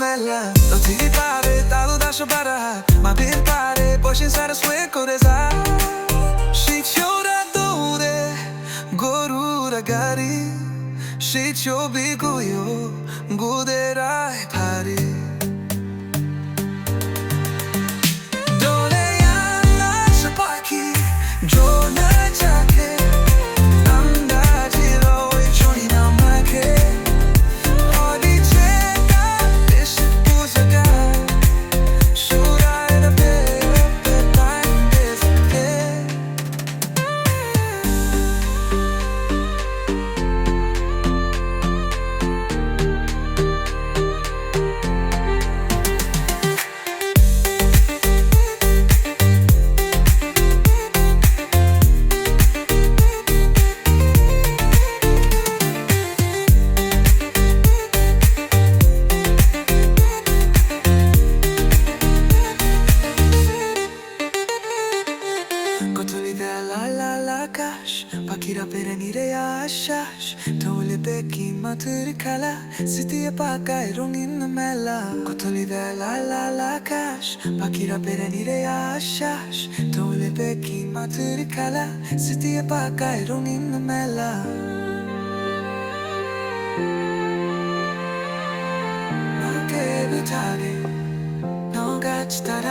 mela lo ti pare talo da shobara ma bir pare poshin sara swe koreza shichora dore gorura gari shicho biguyo gudera pari dole yana shapaki jona chake Pakira perenire ashash Tole beki matur kala Siti paka rongin mela Kotoli de la kash Pakira perenire ashash Tole beki matur kala Siti paka rongin mela Nake bitare No gachita